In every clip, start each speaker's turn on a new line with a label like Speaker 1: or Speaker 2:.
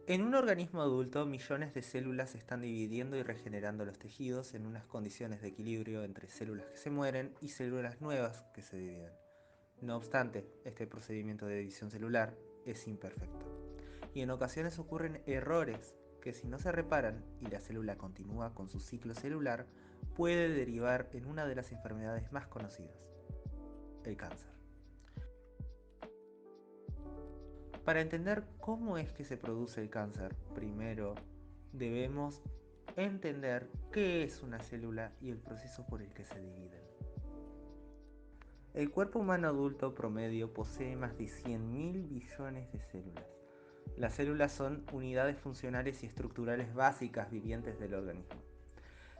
Speaker 1: En un organismo adulto, millones de células se están dividiendo y regenerando los tejidos en unas condiciones de equilibrio entre células que se mueren y células nuevas que se dividen. No obstante, este procedimiento de división celular es imperfecto. Y en ocasiones ocurren errores que si no se reparan y la célula continúa con su ciclo celular, puede derivar en una de las enfermedades más conocidas, el cáncer. Para entender cómo es que se produce el cáncer, primero debemos entender qué es una célula y el proceso por el que se dividen. El cuerpo humano adulto promedio posee más de 100.000 billones de células. Las células son unidades funcionales y estructurales básicas vivientes del organismo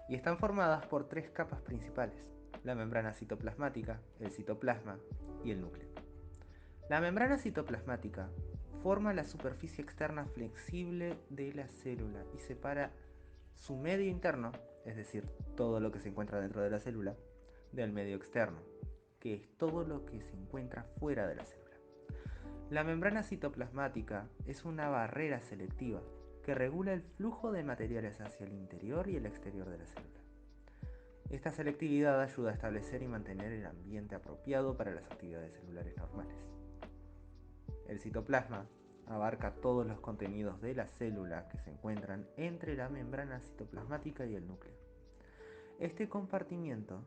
Speaker 1: y están formadas por tres capas principales: la membrana citoplasmática, el citoplasma y el núcleo. La membrana citoplasmática forma la superficie externa flexible de la célula y separa su medio interno, es decir, todo lo que se encuentra dentro de la célula, del medio externo, que es todo lo que se encuentra fuera de la célula. La membrana citoplasmática es una barrera selectiva que regula el flujo de materiales hacia el interior y el exterior de la célula. Esta selectividad ayuda a establecer y mantener el ambiente apropiado para las actividades celulares normales. El citoplasma abarca todos los contenidos de la célula que se encuentran entre la membrana citoplasmática y el núcleo. Este compartimiento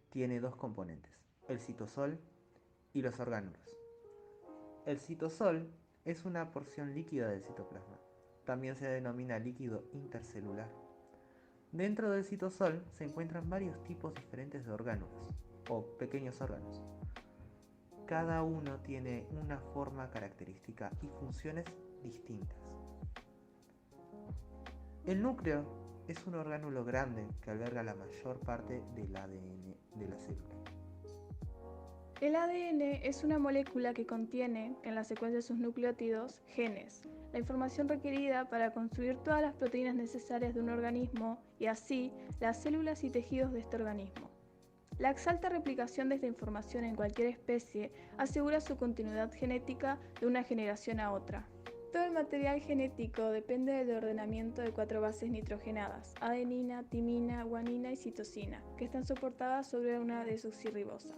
Speaker 1: tiene dos componentes, el citosol y los orgánulos. El citosol es una porción líquida del citoplasma. También se denomina líquido intercelular. Dentro del citosol se encuentran varios tipos diferentes de orgánulos, o pequeños órganos. Cada uno tiene una forma característica y funciones distintas. El núcleo es un orgánulo grande que alberga la mayor parte del ADN de la célula.
Speaker 2: El ADN es una molécula que contiene, en la secuencia de sus nucleótidos, genes, la información requerida para construir todas las proteínas necesarias de un organismo y así las células y tejidos de este organismo. La exalta replicación de esta información en cualquier especie asegura su continuidad genética de una generación a otra. Todo el material genético depende del ordenamiento de 4 bases nitrogenadas, adenina, timina, guanina y citosina, que están soportadas sobre una desoxirribosa.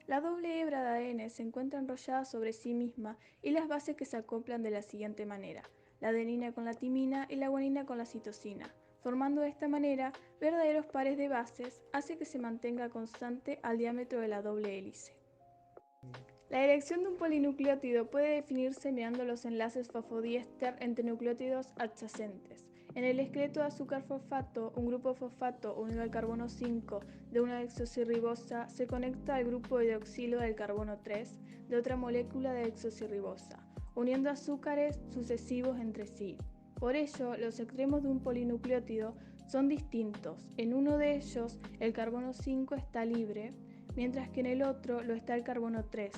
Speaker 2: La doble hebra de ADN se encuentra enrollada sobre sí misma y las bases que se acoplan de la siguiente manera: la adenina con la timina y la guanina con la citosina. Formando de esta manera verdaderos pares de bases, hace que se mantenga constante al diámetro de la doble hélice. La dirección de un polinucleótido puede definirse mirando los enlaces fosfodiéster entre nucleótidos adyacentes. En el esqueleto de azúcar fosfato, un grupo fosfato unido al carbono 5 de una desoxirribosa se conecta al grupo hidroxilo del carbono 3 de otra molécula de desoxirribosa, uniendo azúcares sucesivos entre sí. Por ello, los extremos de un polinucleótido son distintos. En uno de ellos, el carbono 5 está libre, mientras que en el otro lo está el carbono 3.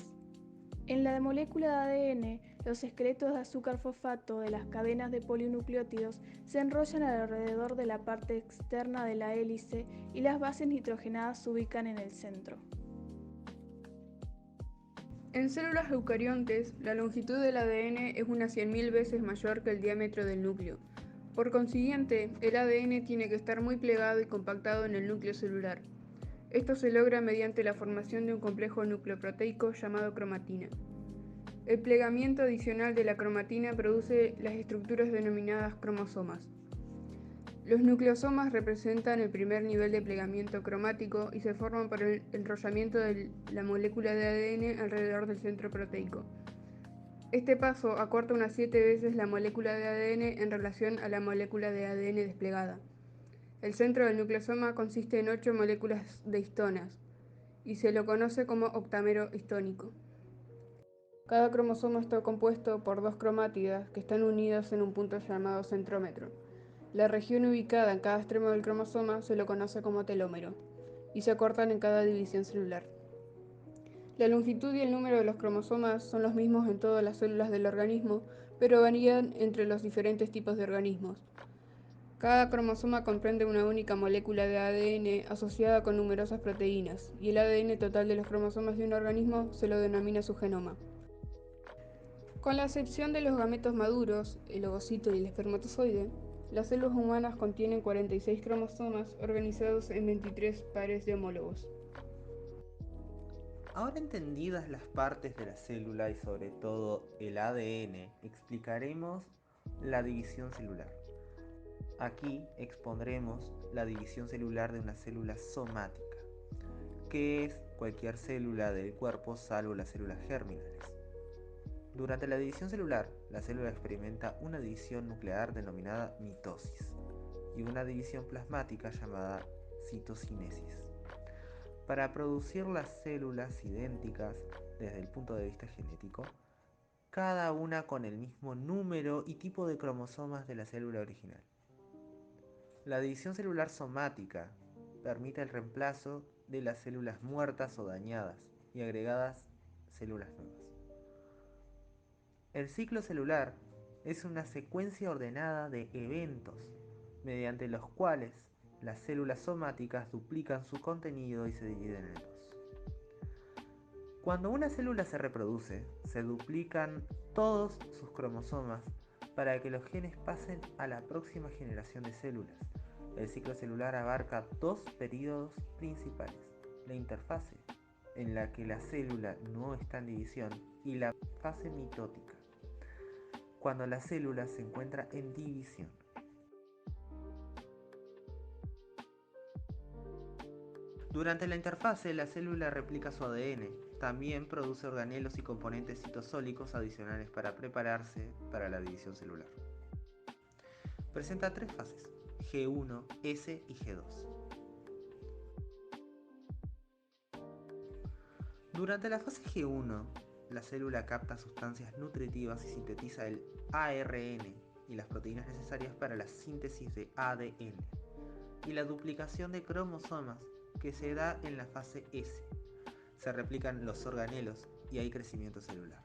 Speaker 2: En la molécula de ADN, los esqueletos de azúcar fosfato de las cadenas de polinucleótidos se enrollan alrededor de la parte externa de la hélice y las bases nitrogenadas se ubican en el centro.
Speaker 3: En células eucariontes, la longitud del ADN es unas 100.000 veces mayor que el diámetro del núcleo. Por consiguiente, el ADN tiene que estar muy plegado y compactado en el núcleo celular. Esto se logra mediante la formación de un complejo nucleoproteico llamado cromatina. El plegamiento adicional de la cromatina produce las estructuras denominadas cromosomas. Los nucleosomas representan el primer nivel de plegamiento cromático y se forman por el enrollamiento de la molécula de ADN alrededor del centro proteico. Este paso acorta unas 7 veces la molécula de ADN en relación a la molécula de ADN desplegada. El centro del nucleosoma consiste en 8 moléculas de histonas y se lo conoce como octámero histónico. Cada cromosoma está compuesto por 2 cromátidas que están unidas en un punto llamado centrómero. La región ubicada en cada extremo del cromosoma se lo conoce como telómero y se acortan en cada división celular. La longitud y el número de los cromosomas son los mismos en todas las células del organismo, pero varían entre los diferentes tipos de organismos. Cada cromosoma comprende una única molécula de ADN asociada con numerosas proteínas, y el ADN total de los cromosomas de un organismo se lo denomina su genoma. Con la excepción de los gametos maduros, el ovocito y el espermatozoide, las células humanas contienen 46 cromosomas organizados en 23 pares de homólogos.
Speaker 1: Ahora entendidas las partes de la célula y sobre todo el ADN, explicaremos la división celular. Aquí expondremos la división celular de una célula somática, que es cualquier célula del cuerpo salvo las células germinales. Durante la división celular, la célula experimenta una división nuclear denominada mitosis y una división plasmática llamada citocinesis. Para producir las células idénticas desde el punto de vista genético, cada una con el mismo número y tipo de cromosomas de la célula original. La división celular somática permite el reemplazo de las células muertas o dañadas y agregadas células nuevas. El ciclo celular es una secuencia ordenada de eventos mediante los cuales las células somáticas duplican su contenido y se dividen en dos. Cuando una célula se reproduce, se duplican todos sus cromosomas para que los genes pasen a la próxima generación de células. El ciclo celular abarca dos períodos principales: la interfase, en la que la célula no está en división, y la fase mitótica, cuando la célula se encuentra en división. Durante la interfase, la célula replica su ADN. También produce organelos y componentes citosólicos adicionales para prepararse para la división celular. Presenta tres fases: G1, S y G2. Durante la fase G1, la célula capta sustancias nutritivas y sintetiza el ARN y las proteínas necesarias para la síntesis de ADN y la duplicación de cromosomas, que se da en la fase S. Se replican los organelos y hay crecimiento celular.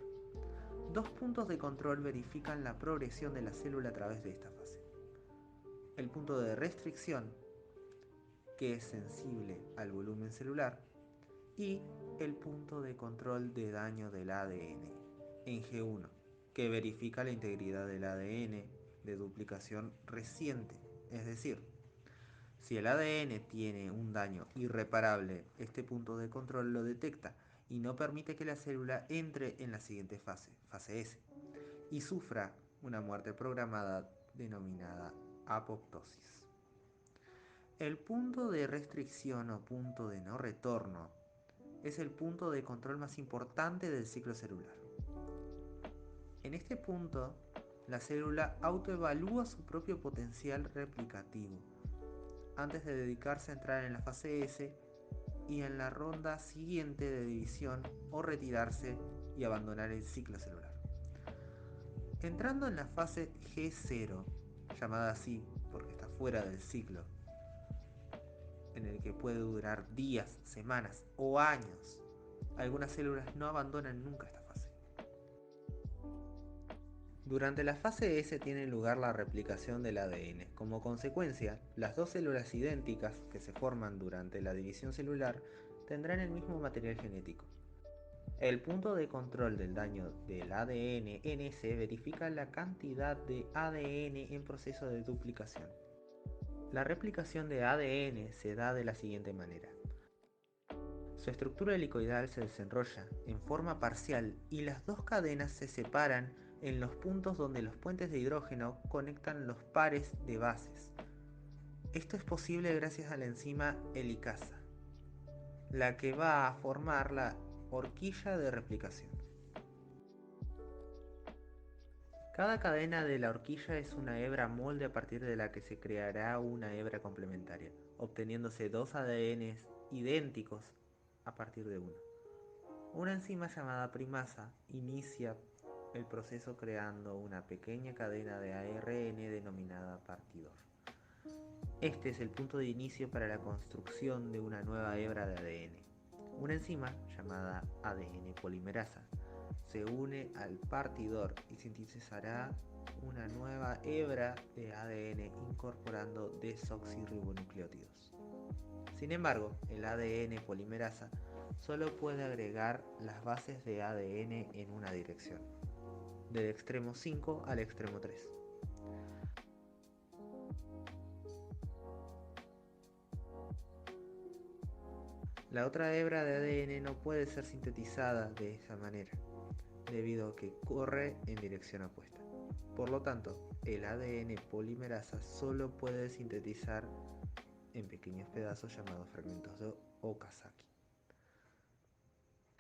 Speaker 1: Dos puntos de control verifican la progresión de la célula a través de esta fase: el punto de restricción, que es sensible al volumen celular, y el punto de control de daño del ADN en G1, que verifica la integridad del ADN de duplicación reciente. Es decir, si el ADN tiene un daño irreparable, este punto de control lo detecta y no permite que la célula entre en la siguiente fase, fase S, y sufra una muerte programada denominada apoptosis. El punto de restricción o punto de no retorno es el punto de control más importante del ciclo celular. En este punto, la célula autoevalúa su propio potencial replicativo antes de dedicarse a entrar en la fase S y en la ronda siguiente de división, o retirarse y abandonar el ciclo celular. Entrando en la fase G0, llamada así porque está fuera del ciclo, en el que puede durar días, semanas o años, algunas células no abandonan nunca esta fase. Durante la fase S tiene lugar la replicación del ADN. Como consecuencia, las dos células idénticas que se forman durante la división celular tendrán el mismo material genético. El punto de control del daño del ADN en S verifica la cantidad de ADN en proceso de duplicación. La replicación de ADN se da de la siguiente manera. Su estructura helicoidal se desenrolla en forma parcial y las dos cadenas se separan en los puntos donde los puentes de hidrógeno conectan los pares de bases. Esto es posible gracias a la enzima helicasa, la que va a formar la horquilla de replicación. Cada cadena de la horquilla es una hebra molde a partir de la que se creará una hebra complementaria, obteniéndose dos ADNs idénticos a partir de uno. Una enzima llamada primasa inicia el proceso creando una pequeña cadena de ARN denominada partidor. Este es el punto de inicio para la construcción de una nueva hebra de ADN. Una enzima llamada ADN polimerasa se une al partidor y sintetizará una nueva hebra de ADN incorporando desoxirribonucleótidos. Sin embargo, el ADN polimerasa solo puede agregar las bases de ADN en una dirección. del extremo 5 al extremo 3. La otra hebra de ADN no puede ser sintetizada de esa manera, debido a que corre en dirección opuesta. Por lo tanto, el ADN polimerasa solo puede sintetizar en pequeños pedazos llamados fragmentos de Okazaki.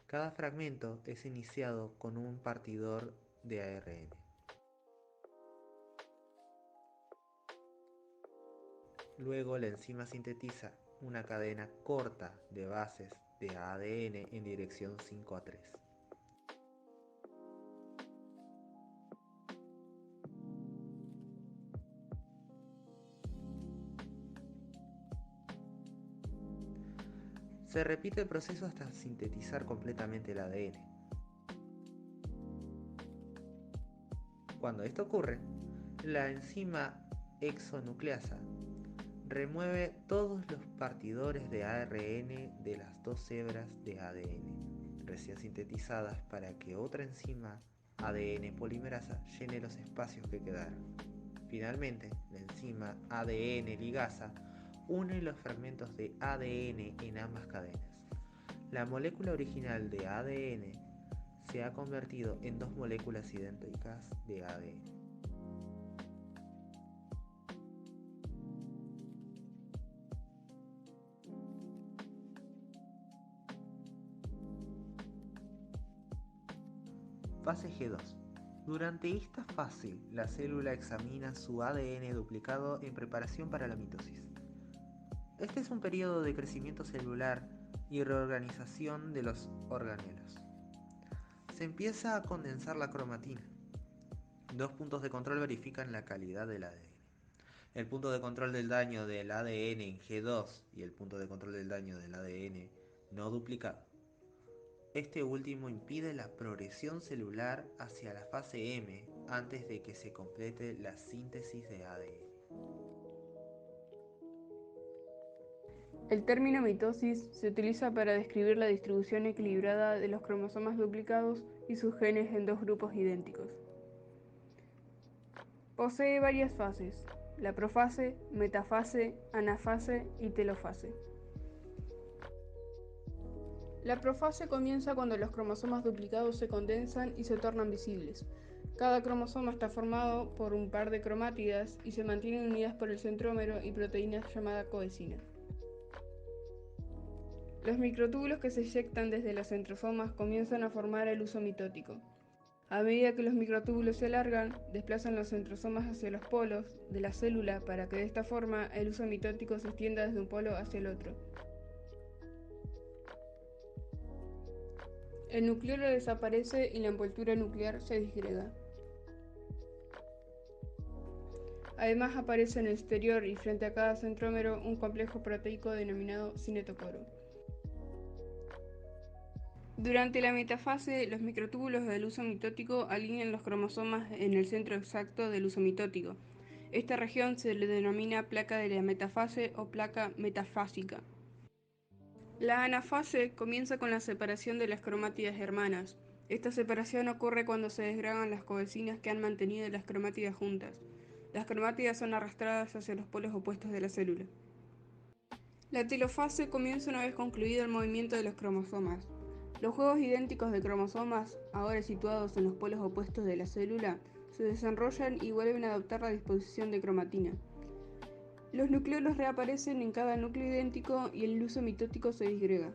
Speaker 1: Cada fragmento es iniciado con un partidor de ARN. Luego la enzima sintetiza una cadena corta de bases de ADN en dirección 5A3. Se repite el proceso hasta sintetizar completamente el ADN. Cuando esto ocurre, la enzima exonucleasa remueve todos los partidores de ARN de las dos hebras de ADN recién sintetizadas para que otra enzima ADN polimerasa llene los espacios que quedaron. Finalmente, la enzima ADN ligasa une los fragmentos de ADN en ambas cadenas. La molécula original de ADN se ha convertido en dos moléculas idénticas de ADN. Fase G2. Durante esta fase, la célula examina su ADN duplicado en preparación para la mitosis. Este es un periodo de crecimiento celular y reorganización de los organelos. Se empieza a condensar la cromatina. Dos puntos de control verifican la calidad del ADN. El punto de control del daño del ADN en G2 y el punto de control del daño del ADN no duplicado. Este último impide la progresión celular hacia la fase M antes de que se complete la síntesis de ADN.
Speaker 3: El término mitosis se utiliza para describir la distribución equilibrada de los cromosomas duplicados y sus genes en dos grupos idénticos. Posee varias fases: la profase, metafase, anafase y telofase. La profase comienza cuando los cromosomas duplicados se condensan y se tornan visibles. Cada cromosoma está formado por un par de cromátidas y se mantienen unidas por el centrómero y proteínas llamadas cohesinas. Los microtúbulos que se eyectan desde los centrosomas comienzan a formar el uso mitótico. A medida que los microtúbulos se alargan, desplazan los centrosomas hacia los polos de la célula para que de esta forma el uso mitótico se extienda desde un polo hacia el otro. El nucleolo desaparece y la envoltura nuclear se disgrega. Además aparece en el exterior y frente a cada centrómero un complejo proteico denominado cinetocoro. Durante la metafase, los microtúbulos del uso mitótico alinean los cromosomas en el centro exacto del uso mitótico. Esta región se le denomina placa de la metafase o placa metafásica. La anafase comienza con la separación de las cromátidas hermanas. Esta separación ocurre cuando se desgragan las cohesinas que han mantenido las cromátidas juntas. Las cromátidas son arrastradas hacia los polos opuestos de la célula. La telofase comienza una vez concluido el movimiento de los cromosomas. Los juegos idénticos de cromosomas, ahora situados en los polos opuestos de la célula, se desenrollan y vuelven a adoptar la disposición de cromatina. Los nucleolos reaparecen en cada núcleo idéntico y el uso mitótico se disgrega.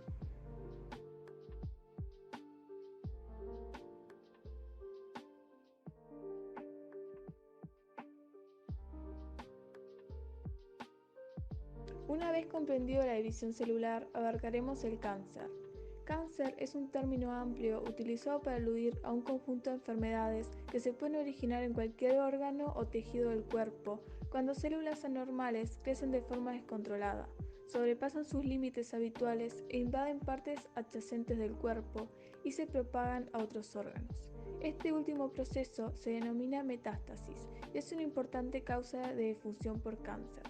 Speaker 2: Una vez comprendido la división celular, abarcaremos el cáncer. Cáncer es un término amplio utilizado para aludir a un conjunto de enfermedades que se pueden originar en cualquier órgano o tejido del cuerpo cuando células anormales crecen de forma descontrolada, sobrepasan sus límites habituales e invaden partes adyacentes del cuerpo y se propagan a otros órganos. Este último proceso se denomina metástasis y es una importante causa de difusión por cáncer.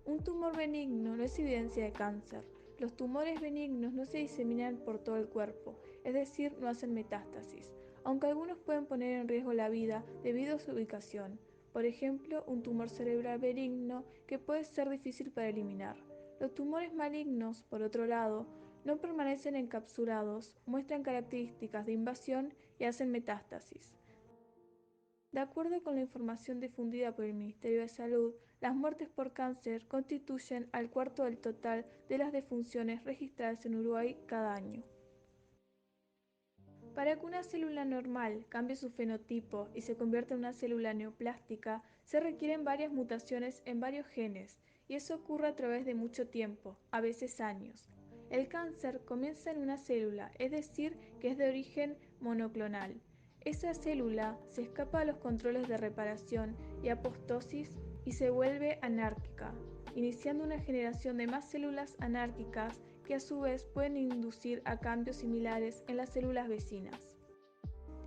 Speaker 2: Un tumor benigno no es evidencia de cáncer. los tumores benignos no se diseminan por todo el cuerpo, es decir, no hacen metástasis, aunque algunos pueden poner en riesgo la vida debido a su ubicación. Por ejemplo, un tumor cerebral benigno que puede ser difícil para eliminar. Los tumores malignos, por otro lado, no permanecen encapsulados, muestran características de invasión y hacen metástasis. De acuerdo con la información difundida por el Ministerio de Salud, las muertes por cáncer constituyen al cuarto del total de las defunciones registradas en Uruguay cada año. Para que una célula normal cambie su fenotipo y se convierta en una célula neoplástica, se requieren varias mutaciones en varios genes, y eso ocurre a través de mucho tiempo, a veces años. El cáncer comienza en una célula, es decir, que es de origen monoclonal. Esa célula se escapa a los controles de reparación y apoptosis y se vuelve anárquica, iniciando una generación de más células anárquicas que a su vez pueden inducir a cambios similares en las células vecinas.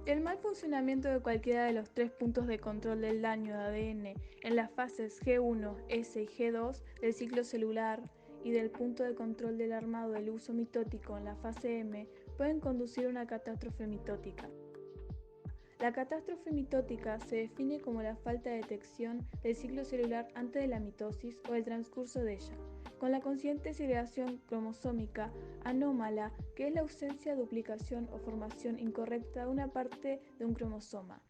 Speaker 2: El mal funcionamiento de cualquiera de los tres puntos de control del daño de ADN en las fases G1, S y G2 del ciclo celular y del punto de control del armado del uso mitótico en la fase M pueden conducir a una catástrofe mitótica. La catástrofe mitótica se define como la falta de detección del ciclo celular antes de la mitosis o el transcurso de ella, con la consiguiente segregación cromosómica anómala, que es la ausencia de duplicación o formación incorrecta de una parte de un cromosoma.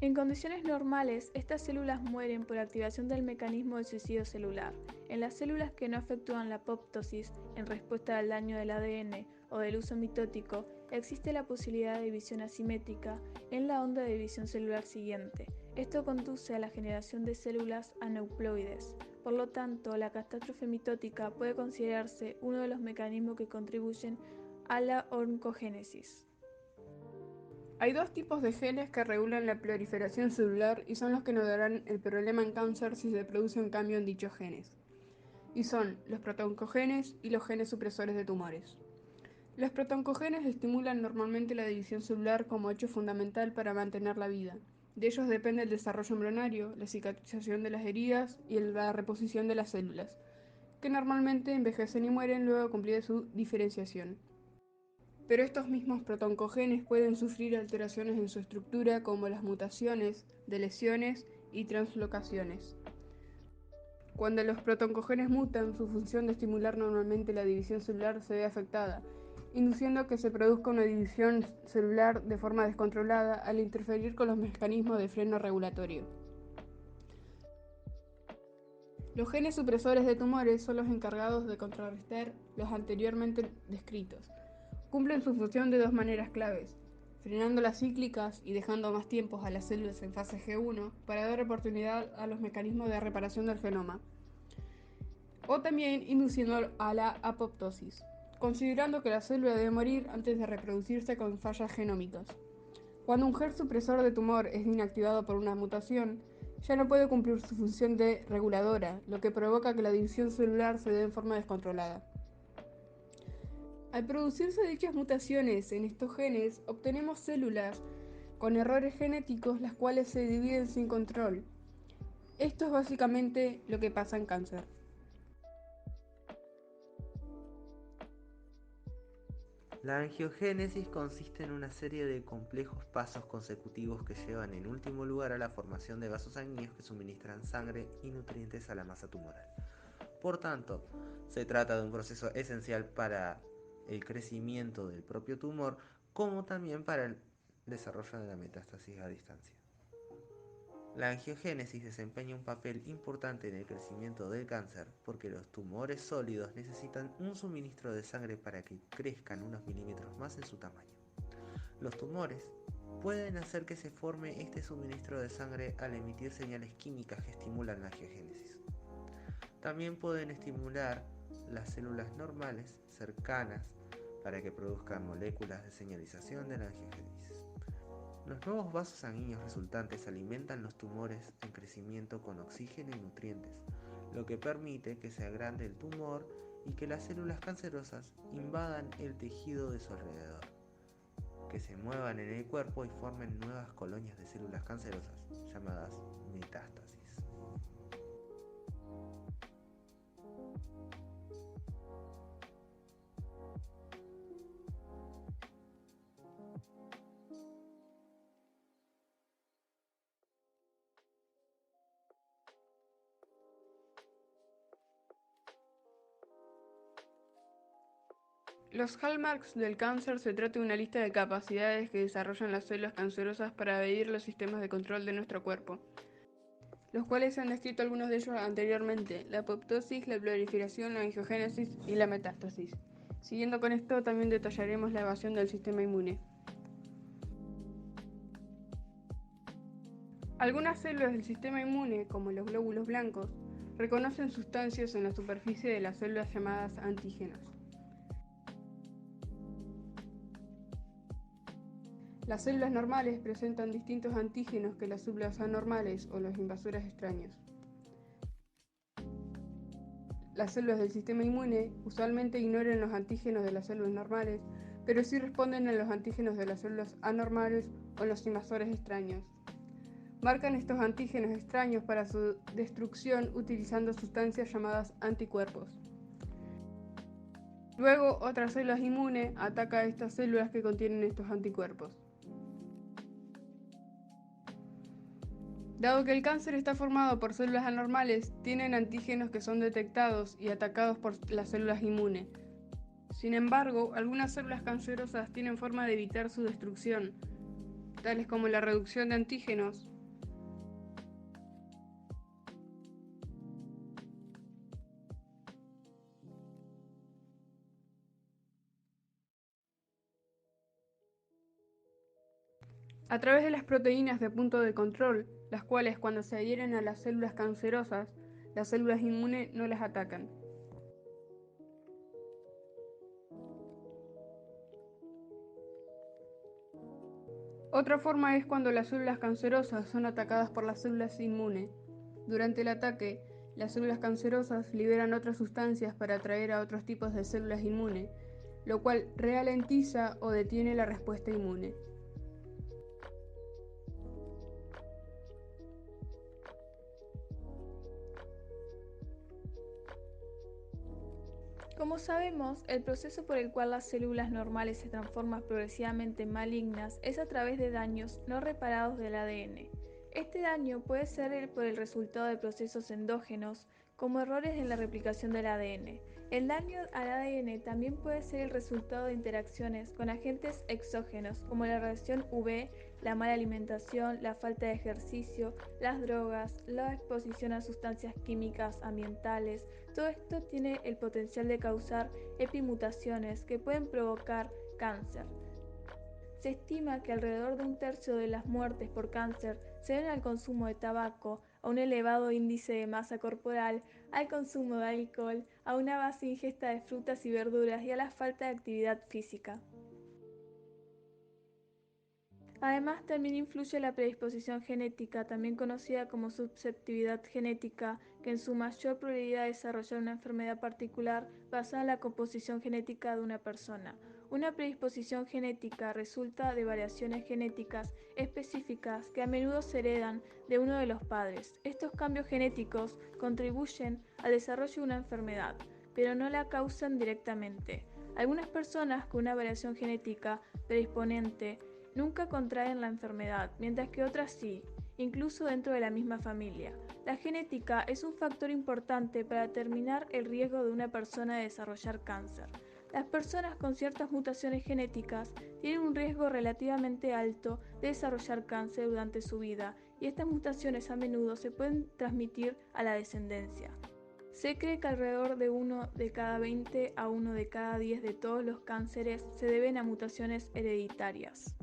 Speaker 2: En condiciones normales, estas células mueren por activación del mecanismo de suicidio celular. En las células que no efectúan la apoptosis en respuesta al daño del ADN o del uso mitótico, existe la posibilidad de división asimétrica en la onda de división celular siguiente. Esto conduce a la generación de células aneuploides. Por lo tanto, la catástrofe mitótica puede considerarse uno de los mecanismos que contribuyen a la oncogénesis.
Speaker 3: Hay dos tipos de genes que regulan la proliferación celular y son los que nos darán el problema en cáncer si se produce un cambio en dichos genes. Y son los protoncogenes y los genes supresores de tumores. Los protoncogenes estimulan normalmente la división celular como hecho fundamental para mantener la vida. De ellos depende el desarrollo embrionario, la cicatrización de las heridas y la reposición de las células, que normalmente envejecen y mueren luego de cumplida su diferenciación. Pero estos mismos protoncogenes pueden sufrir alteraciones en su estructura como las mutaciones, deleciones y translocaciones. Cuando los protoncogenes mutan, su función de estimular normalmente la división celular se ve afectada, induciendo que se produzca una división celular de forma descontrolada al interferir con los mecanismos de freno regulatorio. Los genes supresores de tumores son los encargados de contrarrestar los anteriormente descritos. Cumplen su función de dos maneras claves: frenando las cíclicas y dejando más tiempos a las células en fase G1 para dar oportunidad a los mecanismos de reparación del genoma, o también induciendo a la apoptosis, considerando que la célula debe morir antes de reproducirse con fallas genómicas. Cuando un gen supresor de tumor es inactivado por una mutación, ya no puede cumplir su función de reguladora, lo que provoca que la división celular se dé en forma descontrolada. Al producirse dichas mutaciones en estos genes, obtenemos células con errores genéticos las cuales se dividen sin control. Esto es básicamente lo que pasa en cáncer.
Speaker 1: La angiogénesis consiste en una serie de complejos pasos consecutivos que llevan en último lugar a la formación de vasos sanguíneos que suministran sangre y nutrientes a la masa tumoral. Por tanto, se trata de un proceso esencial para el crecimiento del propio tumor, como también para el desarrollo de la metástasis a distancia. La angiogénesis desempeña un papel importante en el crecimiento del cáncer porque los tumores sólidos necesitan un suministro de sangre para que crezcan unos milímetros más en su tamaño. Los tumores pueden hacer que se forme este suministro de sangre al emitir señales químicas que estimulan la angiogénesis. También pueden estimular las células normales cercanas para que produzcan moléculas de señalización de la angiogénesis. Los nuevos vasos sanguíneos resultantes alimentan los tumores en crecimiento con oxígeno y nutrientes, lo que permite que se agrande el tumor y que las células cancerosas invadan el tejido de su alrededor, que se muevan en el cuerpo y formen nuevas colonias de células cancerosas, llamadas metástasis.
Speaker 3: Los hallmarks del cáncer se trata de una lista de capacidades que desarrollan las células cancerosas para evadir los sistemas de control de nuestro cuerpo, los cuales se han descrito algunos de ellos anteriormente: la apoptosis, la proliferación, la angiogénesis y la metástasis. Siguiendo con esto, también detallaremos la evasión del sistema inmune. Algunas células del sistema inmune, como los glóbulos blancos, reconocen sustancias en la superficie de las células llamadas antígenos. Las células normales presentan distintos antígenos que las células anormales o los invasores extraños. Las células del sistema inmune usualmente ignoran los antígenos de las células normales, pero sí responden a los antígenos de las células anormales o los invasores extraños. Marcan estos antígenos extraños para su destrucción utilizando sustancias llamadas anticuerpos. Luego, otras células inmunes atacan a estas células que contienen estos anticuerpos. Dado que el cáncer está formado por células anormales, tienen antígenos que son detectados y atacados por las células inmunes. Sin embargo, algunas células cancerosas tienen forma de evitar su destrucción, tales como la reducción de antígenos. A través de las proteínas de punto de control, las cuales cuando se adhieren a las células cancerosas, las células inmunes no las atacan. Otra forma es cuando las células cancerosas son atacadas por las células inmunes. Durante el ataque, las células cancerosas liberan otras sustancias para atraer a otros tipos de células inmunes, lo cual ralentiza o detiene la respuesta inmune.
Speaker 2: Como sabemos, el proceso por el cual las células normales se transforman progresivamente en malignas es a través de daños no reparados del ADN. Este daño puede ser por el resultado de procesos endógenos, como errores en la replicación del ADN. El daño al ADN también puede ser el resultado de interacciones con agentes exógenos, como la radiación UV, la mala alimentación, la falta de ejercicio, las drogas, la exposición a sustancias químicas ambientales. Todo esto tiene el potencial de causar epimutaciones que pueden provocar cáncer. Se estima que alrededor de un tercio de las muertes por cáncer se deben al consumo de tabaco, a un elevado índice de masa corporal, al consumo de alcohol, a una baja ingesta de frutas y verduras y a la falta de actividad física. Además, también influye la predisposición genética, también conocida como susceptibilidad genética, que en su mayor probabilidad de desarrollar una enfermedad particular basada en la composición genética de una persona. Una predisposición genética resulta de variaciones genéticas específicas que a menudo se heredan de uno de los padres. Estos cambios genéticos contribuyen al desarrollo de una enfermedad, pero no la causan directamente. Algunas personas con una variación genética predisponente nunca contraen la enfermedad, mientras que otras sí, incluso dentro de la misma familia. La genética es un factor importante para determinar el riesgo de una persona de desarrollar cáncer. Las personas con ciertas mutaciones genéticas tienen un riesgo relativamente alto de desarrollar cáncer durante su vida, y estas mutaciones a menudo se pueden transmitir a la descendencia. Se cree que alrededor de 1 de cada 20 a 1 de cada 10 de todos los cánceres se deben a mutaciones hereditarias.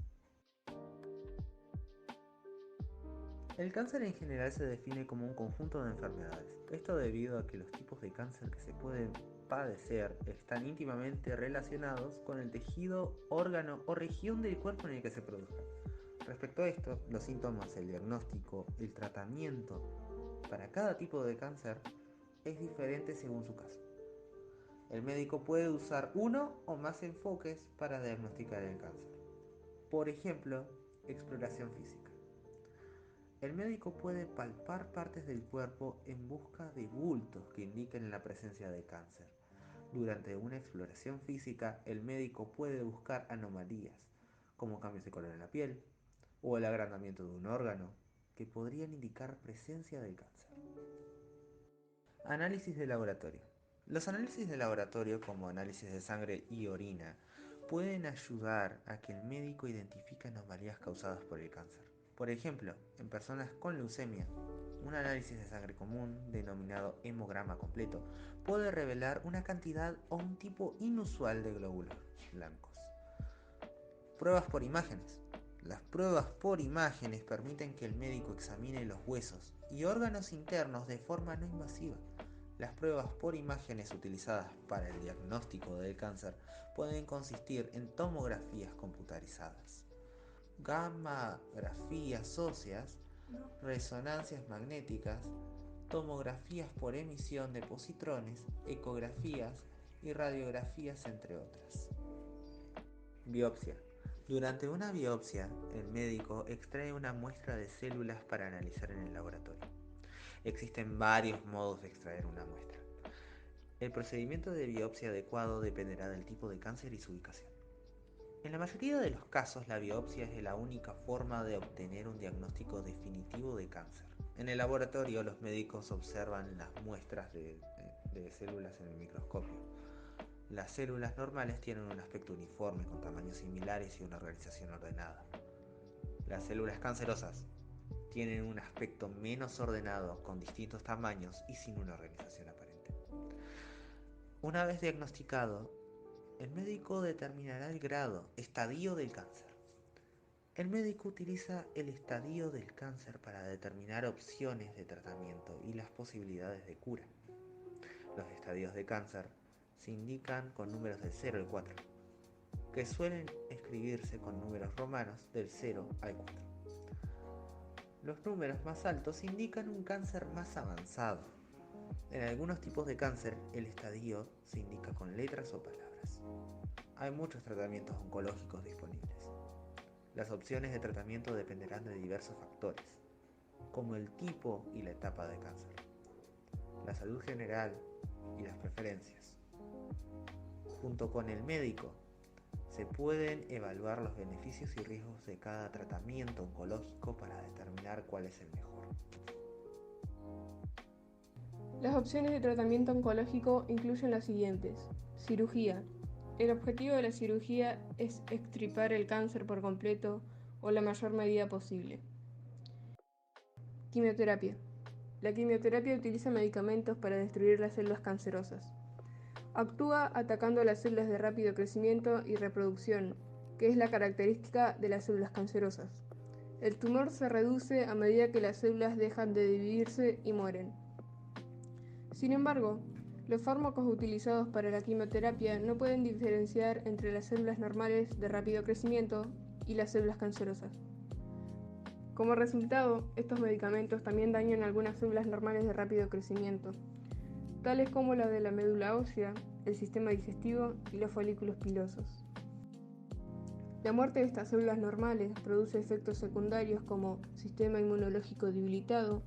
Speaker 1: El cáncer en general se define como un conjunto de enfermedades. Esto debido a que los tipos de cáncer que se pueden padecer están íntimamente relacionados con el tejido, órgano o región del cuerpo en el que se produzcan. Respecto a esto, los síntomas, el diagnóstico, el tratamiento para cada tipo de cáncer es diferente según su caso. El médico puede usar uno o más enfoques para diagnosticar el cáncer. Por ejemplo, exploración física. El médico puede palpar partes del cuerpo en busca de bultos que indiquen la presencia de cáncer. Durante una exploración física, el médico puede buscar anomalías, como cambios de color en la piel o el agrandamiento de un órgano, que podrían indicar presencia del cáncer. Análisis de laboratorio. Los análisis de laboratorio, como análisis de sangre y orina, pueden ayudar a que el médico identifique anomalías causadas por el cáncer. Por ejemplo, en personas con leucemia, un análisis de sangre común, denominado hemograma completo, puede revelar una cantidad o un tipo inusual de glóbulos blancos. Pruebas por imágenes. Las pruebas por imágenes permiten que el médico examine los huesos y órganos internos de forma no invasiva. Las pruebas por imágenes utilizadas para el diagnóstico del cáncer pueden consistir en tomografías computarizadas, gammagrafías óseas, resonancias magnéticas, tomografías por emisión de positrones, ecografías y radiografías, entre otras. Biopsia. Durante una biopsia, el médico extrae una muestra de células para analizar en el laboratorio. Existen varios modos de extraer una muestra. El procedimiento de biopsia adecuado dependerá del tipo de cáncer y su ubicación. En la mayoría de los casos, la biopsia es la única forma de obtener un diagnóstico definitivo de cáncer. En el laboratorio, los médicos observan las muestras de células en el microscopio. Las células normales tienen un aspecto uniforme, con tamaños similares y una organización ordenada. Las células cancerosas tienen un aspecto menos ordenado, con distintos tamaños y sin una organización aparente. Una vez diagnosticado, el médico determinará el grado, estadio del cáncer. El médico utiliza el estadio del cáncer para determinar opciones de tratamiento y las posibilidades de cura. Los estadios de cáncer se indican con números del 0 al 4, que suelen escribirse con números romanos del 0 al 4. Los números más altos indican un cáncer más avanzado. En algunos tipos de cáncer, el estadio se indica con letras o palabras. Hay muchos tratamientos oncológicos disponibles. Las opciones de tratamiento dependerán de diversos factores, como el tipo y la etapa de cáncer, la salud general y las preferencias. Junto con el médico, se pueden evaluar los beneficios y riesgos de cada tratamiento oncológico para determinar cuál es el mejor.
Speaker 3: Las opciones de tratamiento oncológico incluyen las siguientes. Cirugía. El objetivo de la cirugía es extirpar el cáncer por completo o la mayor medida posible. Quimioterapia. La quimioterapia utiliza medicamentos para destruir las células cancerosas. Actúa atacando las células de rápido crecimiento y reproducción, que es la característica de las células cancerosas. El tumor se reduce a medida que las células dejan de dividirse y mueren. Sin embargo, los fármacos utilizados para la quimioterapia no pueden diferenciar entre las células normales de rápido crecimiento y las células cancerosas. Como resultado, estos medicamentos también dañan algunas células normales de rápido crecimiento, tales como la de la médula ósea, el sistema digestivo y los folículos pilosos. La muerte de estas células normales produce efectos secundarios como sistema inmunológico debilitado,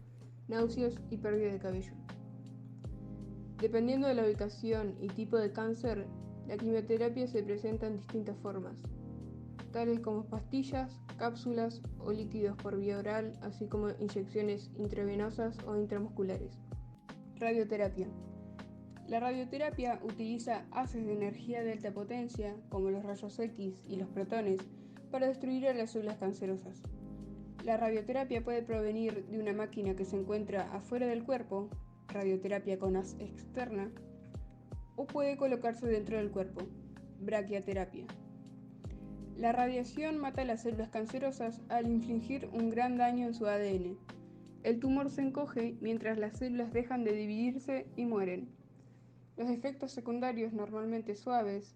Speaker 3: náuseas y pérdida de cabello. Dependiendo de la ubicación y tipo de cáncer, la quimioterapia se presenta en distintas formas, tales como pastillas, cápsulas o líquidos por vía oral, así como inyecciones intravenosas o intramusculares. Radioterapia. La radioterapia utiliza haces de energía de alta potencia, como los rayos X y los protones, para destruir a las células cancerosas. La radioterapia puede provenir de una máquina que se encuentra afuera del cuerpo, radioterapia con haz externa, o puede colocarse dentro del cuerpo, braquiaterapia. La radiación mata a las células cancerosas al infligir un gran daño en su ADN. El tumor se encoge mientras las células dejan de dividirse y mueren. Los efectos secundarios, normalmente suaves,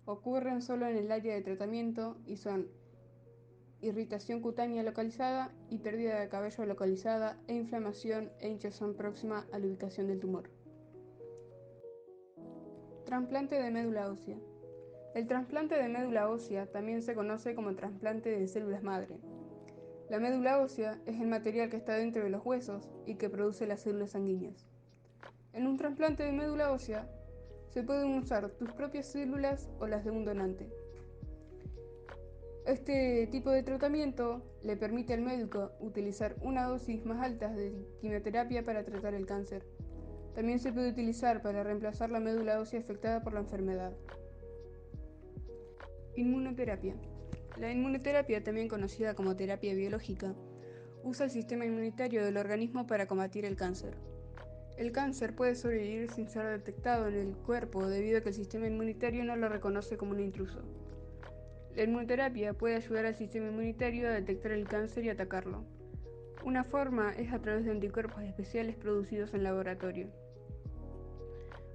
Speaker 3: ocurren solo en el área de tratamiento y son irritación cutánea localizada y pérdida de cabello localizada e inflamación e hinchazón próxima a la ubicación del tumor. Trasplante de médula ósea. El trasplante de médula ósea también se conoce como trasplante de células madre. La médula ósea es el material que está dentro de los huesos y que produce las células sanguíneas. En un trasplante de médula ósea se pueden usar tus propias células o las de un donante. Este tipo de tratamiento le permite al médico utilizar una dosis más alta de quimioterapia para tratar el cáncer. También se puede utilizar para reemplazar la médula ósea afectada por la enfermedad. Inmunoterapia. La inmunoterapia, también conocida como terapia biológica, usa el sistema inmunitario del organismo para combatir el cáncer. El cáncer puede sobrevivir sin ser detectado en el cuerpo debido a que el sistema inmunitario no lo reconoce como un intruso. La inmunoterapia puede ayudar al sistema inmunitario a detectar el cáncer y atacarlo. Una forma es a través de anticuerpos especiales producidos en laboratorio.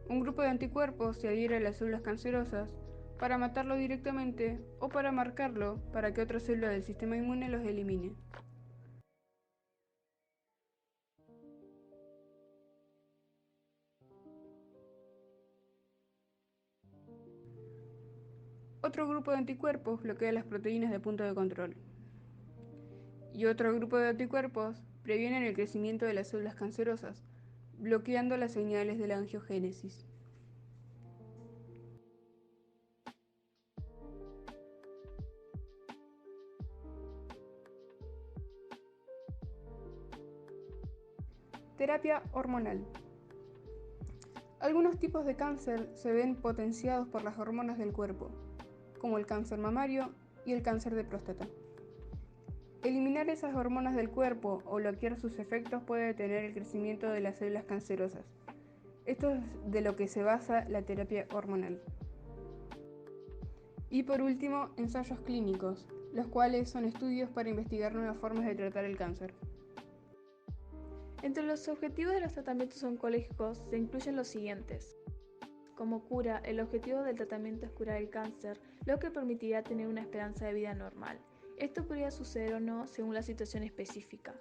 Speaker 3: Un grupo de anticuerpos se adhiere a las células cancerosas para matarlo directamente o para marcarlo para que otra célula del sistema inmune los elimine. Otro grupo de anticuerpos bloquea las proteínas de punto de control. Y otro grupo de anticuerpos previenen el crecimiento de las células cancerosas, bloqueando las señales de la angiogénesis. Terapia hormonal. Algunos tipos de cáncer se ven potenciados por las hormonas del cuerpo, como el cáncer mamario y el cáncer de próstata. Eliminar esas hormonas del cuerpo o bloquear sus efectos puede detener el crecimiento de las células cancerosas. Esto es de lo que se basa la terapia hormonal. Y por último, ensayos clínicos, los cuales son estudios para investigar nuevas formas de tratar el cáncer.
Speaker 2: Entre los objetivos de los tratamientos oncológicos se incluyen los siguientes. Como cura, el objetivo del tratamiento es curar el cáncer, lo que permitirá tener una esperanza de vida normal. Esto podría suceder o no según la situación específica.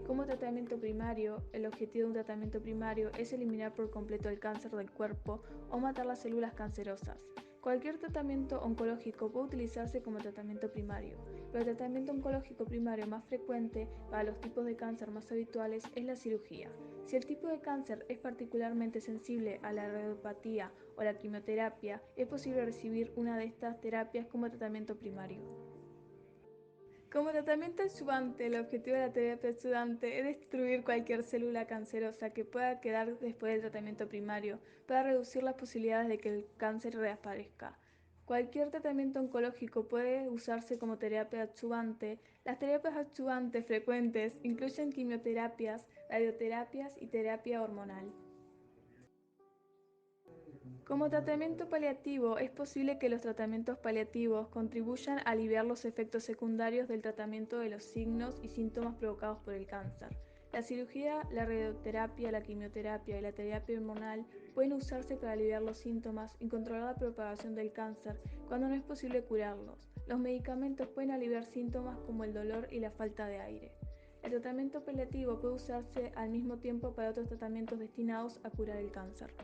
Speaker 2: Como tratamiento primario, el objetivo de un tratamiento primario es eliminar por completo el cáncer del cuerpo o matar las células cancerosas. Cualquier tratamiento oncológico puede utilizarse como tratamiento primario, pero el tratamiento oncológico primario más frecuente para los tipos de cáncer más habituales es la cirugía. Si el tipo de cáncer es particularmente sensible a la radiopatía o la quimioterapia, es posible recibir una de estas terapias como tratamiento primario. Como tratamiento adyuvante, el objetivo de la terapia adyuvante es destruir cualquier célula cancerosa que pueda quedar después del tratamiento primario para reducir las posibilidades de que el cáncer reaparezca. Cualquier tratamiento oncológico puede usarse como terapia adyuvante. Las terapias adyuvantes frecuentes incluyen quimioterapias, radioterapias y terapia hormonal. Como tratamiento paliativo, es posible que los tratamientos paliativos contribuyan a aliviar los efectos secundarios del tratamiento de los signos y síntomas provocados por el cáncer. La cirugía, la radioterapia, la quimioterapia y la terapia hormonal pueden usarse para aliviar los síntomas y controlar la propagación del cáncer cuando no es posible curarlos. Los medicamentos pueden aliviar síntomas como el dolor y la falta de aire. El tratamiento paliativo puede usarse al mismo tiempo para otros tratamientos destinados a curar el cáncer.